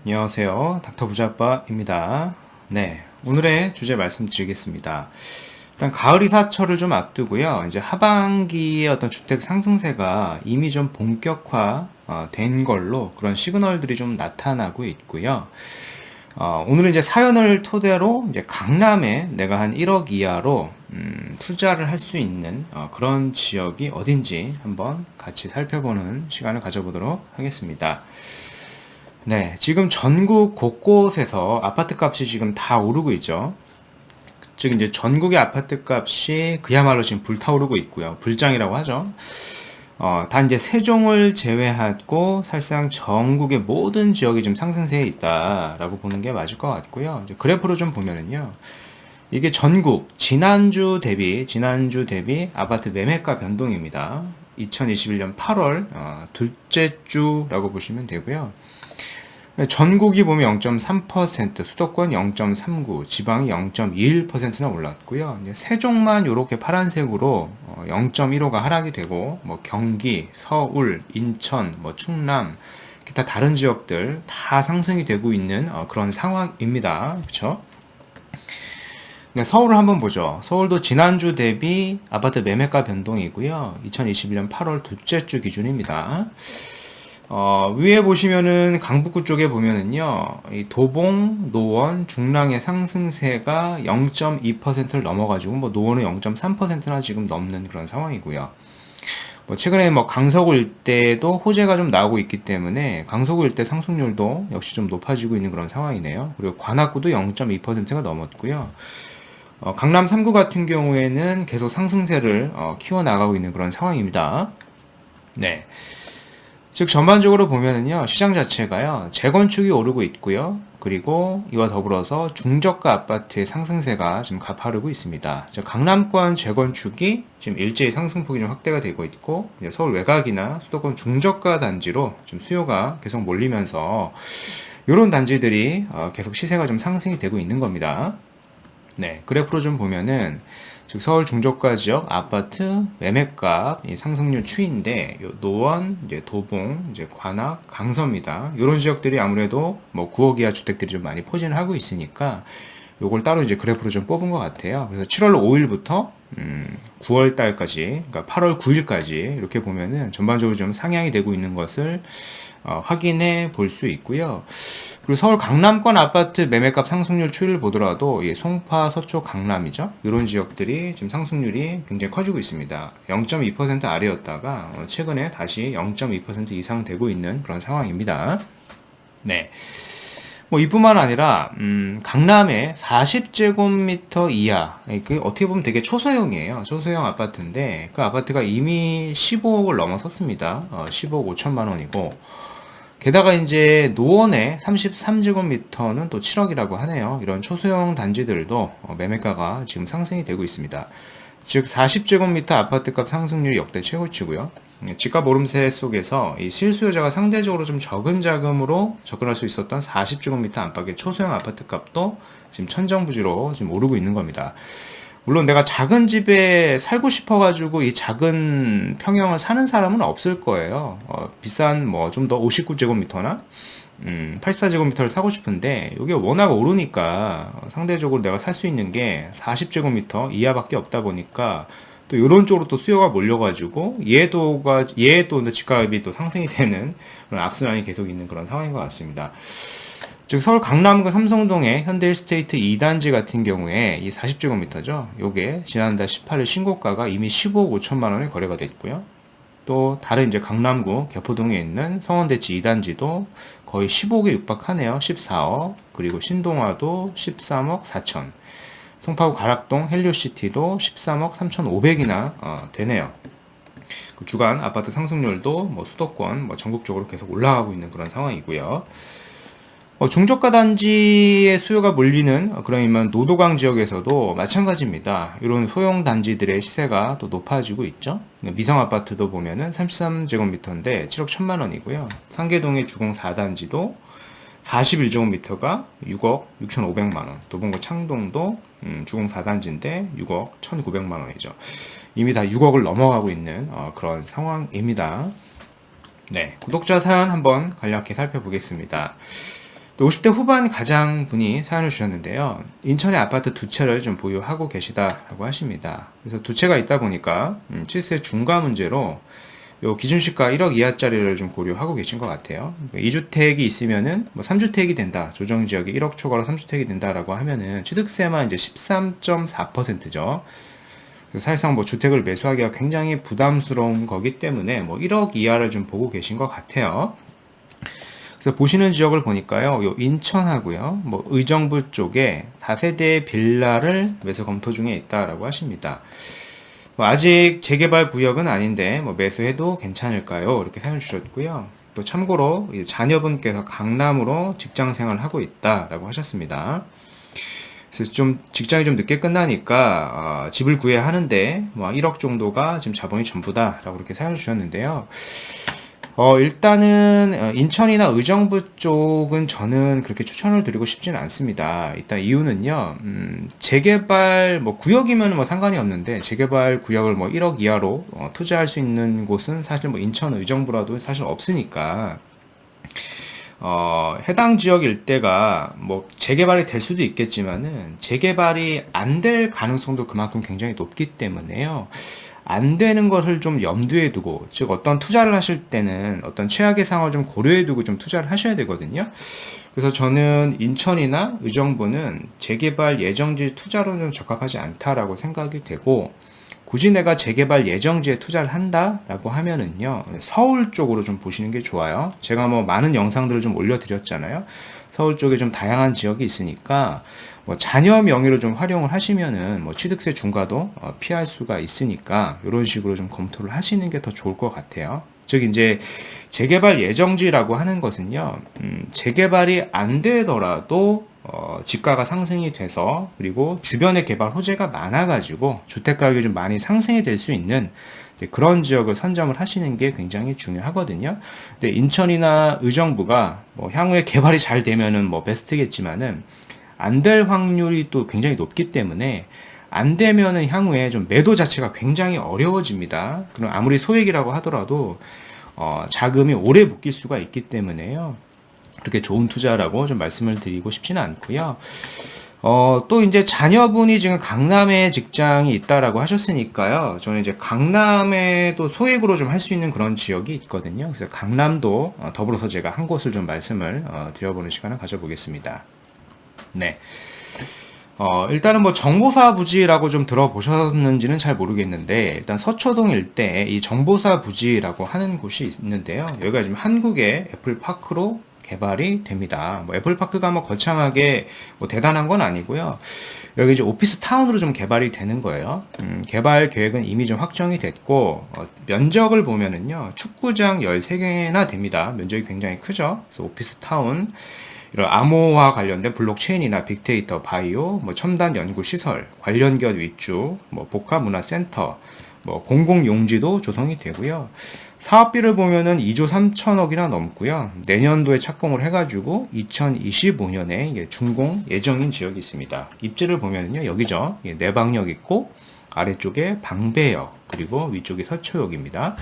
안녕하세요. 닥터 부자빠입니다. 네, 오늘의 주제 말씀드리겠습니다. 일단 가을 이사철을 좀 앞두고요. 이제 하반기의 어떤 주택 상승세가 이미 좀 본격화 된 걸로 그런 시그널들이 좀 나타나고 있고요. 오늘은 이제 사연을 토대로 이제 강남에 내가 한 1억 이하로 투자를 할 수 있는 그런 지역이 어딘지 한번 같이 살펴보는 시간을 가져보도록 하겠습니다. 네, 지금 전국 곳곳에서 아파트 값이 지금 다 오르고 있죠. 즉, 이제 전국의 아파트 값이 그야말로 지금 불타오르고 있고요. 불장이라고 하죠. 단 이제 세종을 제외하고 사실상 전국의 모든 지역이 지금 상승세에 있다라고 보는 게 맞을 것 같고요. 이제 그래프로 좀 보면은요. 이게 전국, 지난주 대비 아파트 매매가 변동입니다. 2021년 8월, 둘째 주라고 보시면 되고요. 전국이 보면 0.3%, 수도권 0.39, 지방이 0.21%나 올랐고요. 이제 세종만 이렇게 파란색으로 0.15가 하락이 되고, 뭐 경기, 서울, 인천, 뭐 충남, 기타 다른 지역들 다 상승이 되고 있는 그런 상황입니다. 그렇죠? 서울을 한번 보죠. 서울도 지난주 대비 아파트 매매가 변동이고요. 2021년 8월 둘째 주 기준입니다. 위에 보시면은 강북구 쪽에 보면은요, 이 도봉, 노원, 중랑의 상승세가 0.2%를 넘어가지고, 뭐 노원은 0.3%나 지금 넘는 그런 상황이고요. 뭐 최근에 뭐 강서구 일대도 호재가 좀 나오고 있기 때문에 강서구 일대 상승률도 역시 좀 높아지고 있는 그런 상황이네요. 그리고 관악구도 0.2%가 넘었고요. 강남 3구 같은 경우에는 계속 상승세를 키워나가고 있는 그런 상황입니다. 네. 즉 전반적으로 보면은요, 시장 자체가요, 재건축이 오르고 있고요. 그리고 이와 더불어서 중저가 아파트의 상승세가 지금 가파르고 있습니다. 즉 강남권 재건축이 지금 일제히 상승폭이 좀 확대가 되고 있고, 서울 외곽이나 수도권 중저가 단지로 좀 수요가 계속 몰리면서 이런 단지들이 계속 시세가 좀 상승이 되고 있는 겁니다. 네, 그래프로 좀 보면은 즉 서울 중저가 지역 아파트 매매값 상승률 추이인데 노원, 이제 도봉, 이제 관악, 강서입니다. 이런 지역들이 아무래도 뭐 9억 이하 주택들이 좀 많이 포진을 하고 있으니까 요걸 따로 이제 그래프로 좀 뽑은 것 같아요. 그래서 7월 5일부터 9월 달까지, 그러니까 8월 9일까지 이렇게 보면은 전반적으로 좀 상향이 되고 있는 것을 확인해 볼 수 있고요. 그리고 서울 강남권 아파트 매매값 상승률 추이를 보더라도 송파, 서초, 강남이죠. 이런 지역들이 지금 상승률이 굉장히 커지고 있습니다. 0.2% 아래였다가 최근에 다시 0.2% 이상 되고 있는 그런 상황입니다. 네. 뭐 이뿐만 아니라 강남의 40제곱미터 이하, 그 어떻게 보면 되게 초소형이에요. 초소형 아파트인데 그 아파트가 이미 15억을 넘어섰습니다. 15억 5천만 원이고, 게다가 이제 노원의 33제곱미터는 또 7억이라고 하네요. 이런 초소형 단지들도 매매가가 지금 상승이 되고 있습니다. 즉 40제곱미터 아파트값 상승률이 역대 최고치고요. 집값 오름세 속에서 이 실수요자가 상대적으로 좀 적은 자금으로 접근할 수 있었던 40제곱미터 안팎의 초소형 아파트값도 지금 천정부지로 지금 오르고 있는 겁니다. 물론 내가 작은 집에 살고 싶어가지고 이 작은 평형을 사는 사람은 없을 거예요. 비싼 뭐 좀 더 59제곱미터나 84제곱미터를 사고 싶은데 이게 워낙 오르니까 상대적으로 내가 살 수 있는 게 40제곱미터 이하밖에 없다 보니까 또 이런 쪽으로 또 수요가 몰려가지고 얘도 집값이 또 상승이 되는 그런 악순환이 계속 있는 그런 상황인 것 같습니다. 즉 서울 강남구 삼성동의 현대일스테이트 2단지 같은 경우에 이 40제곱미터죠. 요게 지난달 18일 신고가가 이미 15억 5천만 원에 거래가 됐고요. 또 다른 이제 강남구 개포동에 있는 성원대지 2단지도 거의 15억에 육박하네요. 14억. 그리고 신동화도 13억 4천. 송파구 가락동 헬리오시티도 13억 3,500이나 되네요. 그 주간 아파트 상승률도 뭐 수도권 뭐 전국적으로 계속 올라가고 있는 그런 상황이고요. 중저가 단지의 수요가 몰리는 그런 노도강 지역에서도 마찬가지입니다. 이런 소형 단지들의 시세가 또 높아지고 있죠. 미성 아파트도 보면은 33제곱미터인데 7억 1천만 원이고요. 상계동의 주공 4단지도 41제곱미터가 6억 6,500만 원. 도봉구 창동도 주공 4단지인데 6억 1,900만 원이죠. 이미 다 6억을 넘어가고 있는 그런 상황입니다. 네, 구독자 사연 한번 간략히 살펴보겠습니다. 또 50대 후반 가장분이 사연을 주셨는데요. 인천에 아파트 두 채를 좀 보유하고 계시다라고 하십니다. 그래서 두 채가 있다 보니까 시세 중과 문제로 요 기준시가 1억 이하짜리를 좀 고려하고 계신 것 같아요. 2주택이 있으면은 뭐 3주택이 된다. 조정지역이 1억 초과로 3주택이 된다라고 하면은 취득세만 이제 13.4%죠. 사실상 뭐 주택을 매수하기가 굉장히 부담스러운 거기 때문에 뭐 1억 이하를 좀 보고 계신 것 같아요. 그래서 보시는 지역을 보니까요, 요 인천하고요, 뭐 의정부 쪽에 다세대 빌라를 매수 검토 중에 있다라고 하십니다. 뭐 아직 재개발 구역은 아닌데 뭐 매수해도 괜찮을까요? 이렇게 사연 주셨고요. 또 참고로 자녀분께서 강남으로 직장 생활을 하고 있다라고 하셨습니다. 그래서 좀 직장이 좀 늦게 끝나니까 집을 구해야 하는데 뭐 1억 정도가 지금 자본이 전부다라고 그렇게 사연 주셨는데요. 일단은 인천이나 의정부 쪽은 저는 그렇게 추천을 드리고 싶지는 않습니다. 일단 이유는요, 재개발 뭐 구역이면 뭐 상관이 없는데 재개발 구역을 뭐 1억 이하로 투자할 수 있는 곳은 사실 뭐 인천, 의정부라도 사실 없으니까. 해당 지역 일대가 뭐 재개발이 될 수도 있겠지만은 재개발이 안 될 가능성도 그만큼 굉장히 높기 때문에요. 안 되는 것을 좀 염두에 두고, 즉 어떤 투자를 하실 때는 어떤 최악의 상황을 좀 고려해 두고 좀 투자를 하셔야 되거든요. 그래서 저는 인천이나 의정부는 재개발 예정지 투자로는 좀 적합하지 않다라고 생각이 되고, 굳이 내가 재개발 예정지에 투자를 한다라고 하면은요, 서울 쪽으로 좀 보시는 게 좋아요. 제가 뭐 많은 영상들을 좀 올려드렸잖아요. 서울 쪽에 좀 다양한 지역이 있으니까 뭐 자녀 명의로 좀 활용을 하시면은 뭐 취득세 중과도 피할 수가 있으니까 이런 식으로 좀 검토를 하시는 게 더 좋을 것 같아요. 즉 이제 재개발 예정지라고 하는 것은요, 재개발이 안 되더라도 지가가 상승이 돼서, 그리고 주변에 개발 호재가 많아가지고 주택 가격이 좀 많이 상승이 될 수 있는 그런 지역을 선점을 하시는 게 굉장히 중요하거든요. 근데 인천이나 의정부가 뭐 향후에 개발이 잘 되면은 뭐 베스트겠지만은 안 될 확률이 또 굉장히 높기 때문에 안 되면은 향후에 좀 매도 자체가 굉장히 어려워집니다. 그럼 아무리 소액이라고 하더라도 자금이 오래 묶일 수가 있기 때문에요. 그렇게 좋은 투자라고 좀 말씀을 드리고 싶지는 않고요. 또 이제 자녀분이 지금 강남에 직장이 있다라고 하셨으니까요. 저는 이제 강남에도 소액으로 좀 할 수 있는 그런 지역이 있거든요. 그래서 강남도 더불어서 제가 한 곳을 좀 말씀을 드려보는 시간을 가져보겠습니다. 네. 일단은 뭐 정보사 부지라고 좀 들어보셨는지는 잘 모르겠는데, 일단 서초동 일대에 이 정보사 부지라고 하는 곳이 있는데요. 여기가 지금 한국의 애플파크로 개발이 됩니다. 뭐 애플파크가 뭐 거창하게 뭐 대단한 건 아니고요. 여기 이제 오피스 타운으로 좀 개발이 되는 거예요. 개발 계획은 이미 좀 확정이 됐고, 면적을 보면은요, 축구장 13개나 됩니다. 면적이 굉장히 크죠. 그래서 오피스 타운, 이런 암호화 관련된 블록체인이나 빅데이터, 바이오, 뭐 첨단 연구 시설, 관련 기업 위주, 뭐 복합문화센터, 뭐 공공용지도 조성이 되고요. 사업비를 보면은 2조 3천억이나 넘고요. 내년도에 착공을 해가지고 2025년에 준공 예정인 지역이 있습니다. 입지를 보면은요, 여기죠. 내방역 있고 아래쪽에 방배역, 그리고 위쪽이 서초역입니다.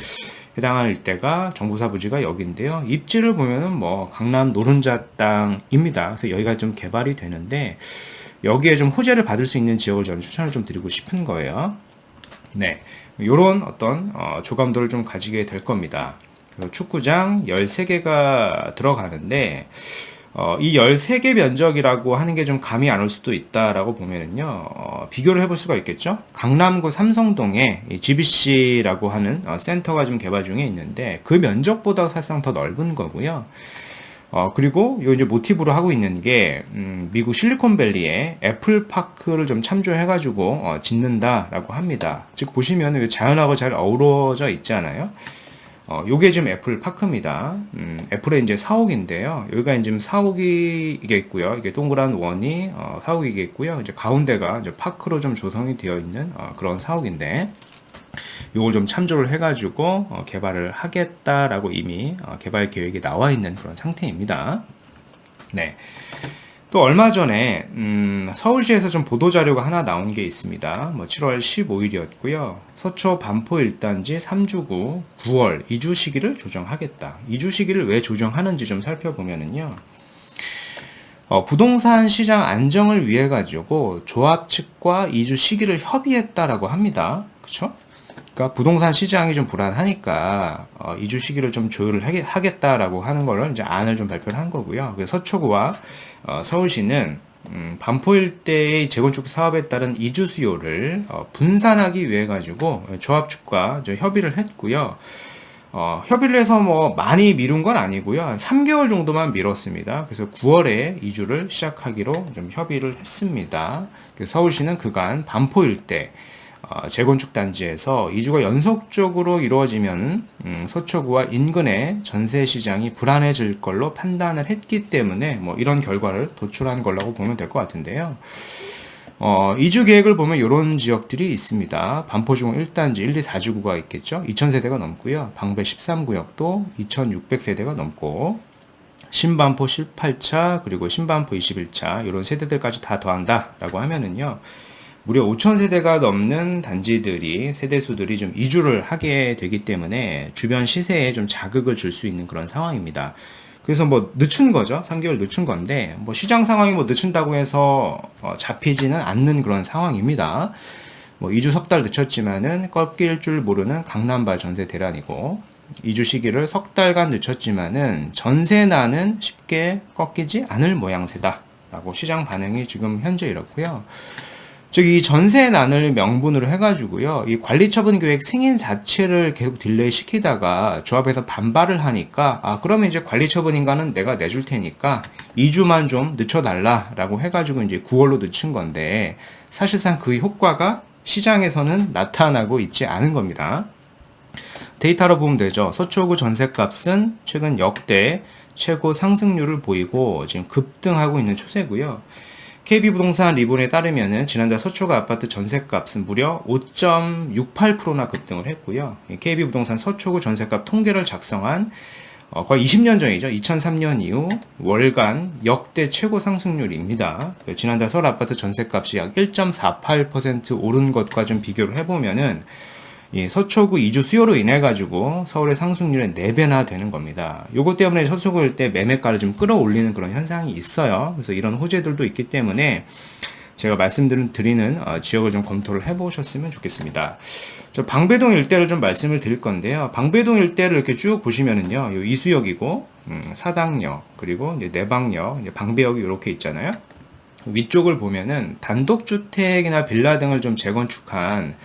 해당하는 일대가 정보사 부지가 여기인데요. 입지를 보면은 뭐 강남 노른자 땅입니다. 그래서 여기가 좀 개발이 되는데 여기에 좀 호재를 받을 수 있는 지역을 저는 추천을 좀 드리고 싶은 거예요. 네, 요런 어떤 조감도를 좀 가지게 될 겁니다. 축구장 13개가 들어가는데 이 13개 면적이라고 하는 게 좀 감이 안 올 수도 있다라고 보면은요, 비교를 해볼 수가 있겠죠? 강남구 삼성동에 GBC라고 하는 센터가 좀 개발 중에 있는데 그 면적보다 사실상 더 넓은 거고요. 그리고 요 이제 모티브로 하고 있는 게 미국 실리콘밸리에 애플파크를 좀 참조해가지고 짓는다라고 합니다. 즉 보시면 자연하고 잘 어우러져 있잖아요. 요게 지금 애플 파크입니다. 애플의 이제 사옥인데요. 여기가 이제 사옥이 이게 있고요. 이게 동그란 원이 사옥이 이게 있고요. 이제 가운데가 이제 파크로 좀 조성이 되어 있는 그런 사옥인데, 요걸 좀 참조를 해가지고 개발을 하겠다라고 이미 개발 계획이 나와 있는 그런 상태입니다. 네. 또 얼마 전에 서울시에서 좀 보도자료가 하나 나온 게 있습니다. 뭐 7월 15일이었고요. 서초 반포 1단지 3주구 9월 이주 시기를 조정하겠다. 이주 시기를 왜 조정하는지 좀 살펴보면은요. 부동산 시장 안정을 위해 가지고 조합 측과 이주 시기를 협의했다라고 합니다. 그렇죠? 그러니까 부동산 시장이 좀 불안하니까 이주 시기를 좀 조율을 하겠다라고 하는 거를 이제 안을 좀 발표를 한 거고요. 그래서 서초구와 서울시는 반포 일대의 재건축 사업에 따른 이주 수요를 분산하기 위해 가지고 조합 측과 협의를 했고요. 협의를 해서 뭐 많이 미룬 건 아니고요. 한 3개월 정도만 미뤘습니다. 그래서 9월에 이주를 시작하기로 좀 협의를 했습니다. 그래서 서울시는 그간 반포 일대 재건축 단지에서 이주가 연속적으로 이루어지면 서초구와 인근의 전세 시장이 불안해질 걸로 판단을 했기 때문에 뭐 이런 결과를 도출한 거라고 보면 될 것 같은데요. 이주 계획을 보면 이런 지역들이 있습니다. 반포중 1단지 1, 2, 4주구가 있겠죠. 2000세대가 넘고요. 방배 13구역도 2600세대가 넘고 신반포 18차 그리고 신반포 21차 이런 세대들까지 다 더한다라고 하면은요. 무려 5000세대가 넘는 단지들이 세대수들이 좀 이주를 하게 되기 때문에 주변 시세에 좀 자극을 줄 수 있는 그런 상황입니다. 그래서 뭐 늦춘 거죠. 3개월 늦춘 건데 뭐 시장 상황이 뭐 늦춘다고 해서 잡히지는 않는 그런 상황입니다. 뭐 2주 석 달 늦췄지만은 꺾일 줄 모르는 강남발 전세 대란이고 2주 시기를 석 달간 늦췄지만은 전세난은 쉽게 꺾이지 않을 모양새다라고 시장 반응이 지금 현재 이렇고요. 즉, 이 전세난을 명분으로 해가지고요, 이 관리처분 계획 승인 자체를 계속 딜레이 시키다가 조합에서 반발을 하니까, 그러면 이제 관리처분인가는 내가 내줄 테니까 2주만 좀 늦춰달라라고 해가지고 이제 9월로 늦춘 건데, 사실상 그 효과가 시장에서는 나타나고 있지 않은 겁니다. 데이터로 보면 되죠. 서초구 전셋값은 최근 역대 최고 상승률을 보이고 지금 급등하고 있는 추세고요. KB부동산 리본에 따르면은 지난달 서초구 아파트 전셋값은 무려 5.68%나 급등을 했고요. KB부동산 서초구 전셋값 통계를 작성한 거의 20년 전이죠. 2003년 이후 월간 역대 최고 상승률입니다. 지난달 서울 아파트 전셋값이 약 1.48% 오른 것과 좀 비교를 해보면은 서초구 이주 수요로 인해 가지고 서울의 상승률의 4배나 되는 겁니다. 요것 때문에 서초구 일대 매매가를 좀 끌어올리는 그런 현상이 있어요. 그래서 이런 호재들도 있기 때문에 제가 말씀드리는 지역을 좀 검토를 해보셨으면 좋겠습니다. 저 방배동 일대를 좀 말씀을 드릴 건데요. 방배동 일대를 이렇게 쭉 보시면은요, 요 이수역이고 사당역 그리고 이제 내방역, 이제 방배역이 이렇게 있잖아요. 위쪽을 보면은 단독주택이나 빌라 등을 좀 재건축한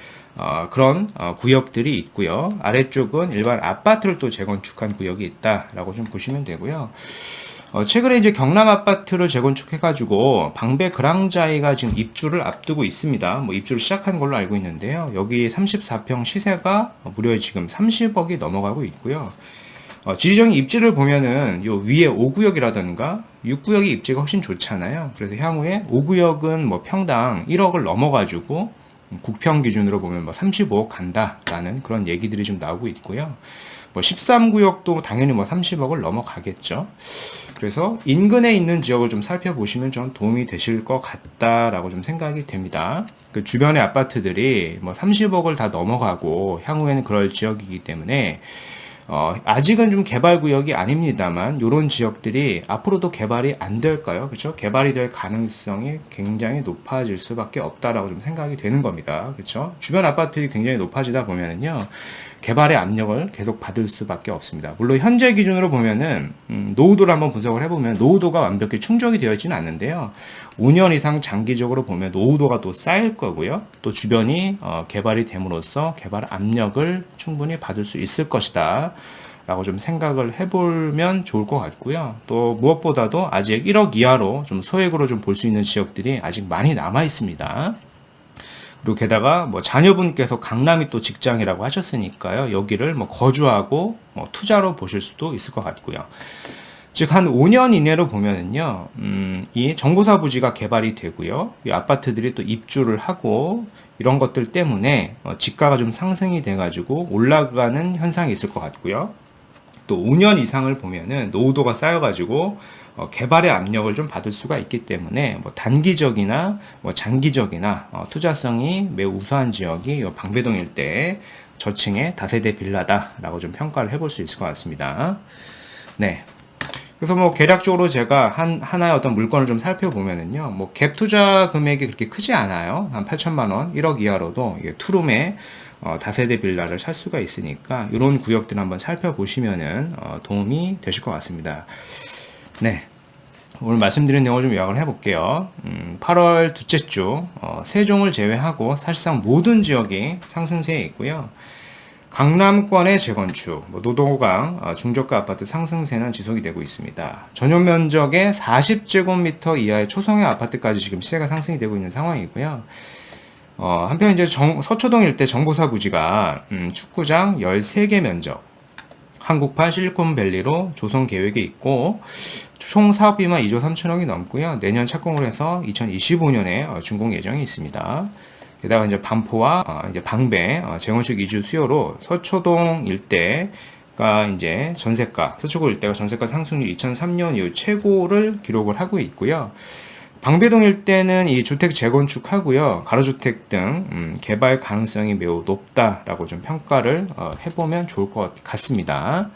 그런 구역들이 있고요. 아래쪽은 일반 아파트를 또 재건축한 구역이 있다라고 좀 보시면 되고요. 최근에 이제 경남 아파트를 재건축해가지고 방배 그랑자이가 지금 입주를 앞두고 있습니다. 뭐 입주를 시작한 걸로 알고 있는데요. 여기 34평 시세가 무려 지금 30억이 넘어가고 있고요. 지리적인 입지를 보면은 요 위에 5구역이라던가 6구역의 입지가 훨씬 좋잖아요. 그래서 향후에 5구역은 뭐 평당 1억을 넘어가지고 국평 기준으로 보면 뭐 35억 간다라는 그런 얘기들이 좀 나오고 있고요. 뭐 13구역도 당연히 뭐 30억을 넘어가겠죠. 그래서 인근에 있는 지역을 좀 살펴보시면 좀 도움이 되실 것 같다라고 좀 생각이 됩니다. 그 주변의 아파트들이 뭐 30억을 다 넘어가고 향후에는 그럴 지역이기 때문에 아직은 좀 개발 구역이 아닙니다만 이런 지역들이 앞으로도 개발이 안 될까요? 그렇죠? 개발이 될 가능성이 굉장히 높아질 수밖에 없다라고 좀 생각이 되는 겁니다. 그렇죠? 주변 아파트들이 굉장히 높아지다 보면은요. 개발의 압력을 계속 받을 수밖에 없습니다. 물론 현재 기준으로 보면은 노후도를 한번 분석을 해보면 노후도가 완벽히 충족이 되어 있지는 않는데요. 5년 이상 장기적으로 보면 노후도가 또 쌓일 거고요. 또 주변이 개발이 됨으로써 개발 압력을 충분히 받을 수 있을 것이다 라고 좀 생각을 해보면 좋을 것 같고요. 또 무엇보다도 아직 1억 이하로 좀 소액으로 좀 볼 수 있는 지역들이 아직 많이 남아 있습니다. 그리고 게다가 뭐 자녀분께서 강남이 또 직장이라고 하셨으니까요. 여기를 뭐 거주하고 뭐 투자로 보실 수도 있을 것 같고요. 즉 한 5년 이내로 보면은요, 이 정보사 부지가 개발이 되고요, 이 아파트들이 또 입주를 하고 이런 것들 때문에 지가가 좀 상승이 돼가지고 올라가는 현상이 있을 것 같고요. 또 5년 이상을 보면은 노후도가 쌓여가지고 개발의 압력을 좀 받을 수가 있기 때문에 뭐 단기적이나 뭐 장기적이나 투자성이 매우 우수한 지역이 방배동 일대 저층의 다세대 빌라다라고 좀 평가를 해볼 수 있을 것 같습니다. 네. 그래서 뭐 계략적으로 제가 하나의 어떤 물건을 좀 살펴보면은요, 뭐 갭 투자 금액이 그렇게 크지 않아요. 한 8천만 원, 1억 이하로도 이게 투룸의 다세대 빌라를 살 수가 있으니까 이런 구역들 한번 살펴보시면은 도움이 되실 것 같습니다. 네. 오늘 말씀드린 내용을 좀 요약을 해볼게요. 8월 둘째 주 세종을 제외하고 사실상 모든 지역이 상승세에 있고요. 강남권의 재건축, 노도강, 중저가 아파트 상승세는 지속이 되고 있습니다. 전용 면적의 40제곱미터 이하의 초성의 아파트까지 지금 시세가 상승이 되고 있는 상황이고요. 한편 이제 서초동 일대 정보사 부지가 축구장 13개 면적, 한국판 실리콘밸리로 조성 계획이 있고 총 사업비만 2조 3천억이 넘고요. 내년 착공을 해서 2025년에 준공 예정이 있습니다. 게다가 이제 반포와 이제 방배 재건축 이주 수요로 서초동 일대가 이제 전세가, 서초구 일대가 전세가 상승률 2003년 이후 최고를 기록을 하고 있고요. 방배동 일대는 이 주택 재건축하고요, 가로주택 등 개발 가능성이 매우 높다라고 좀 평가를 해보면 좋을 것 같습니다.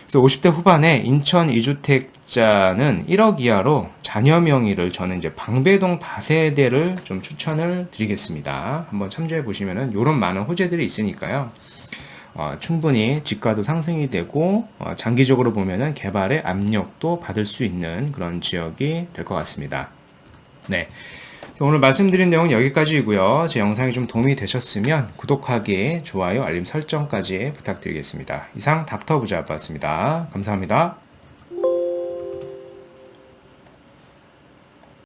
그래서 50대 후반에 인천 2주택자는 1억 이하로 자녀 명의를 저는 이제 방배동 다세대를 좀 추천을 드리겠습니다. 한번 참조해 보시면은 이런 많은 호재들이 있으니까요. 충분히 지가도 상승이 되고 장기적으로 보면은 개발의 압력도 받을 수 있는 그런 지역이 될 것 같습니다. 네. 오늘 말씀드린 내용은 여기까지이고요. 제 영상이 좀 도움이 되셨으면 구독하기, 좋아요, 알림 설정까지 부탁드리겠습니다. 이상 닥터 부자였습니다. 감사합니다.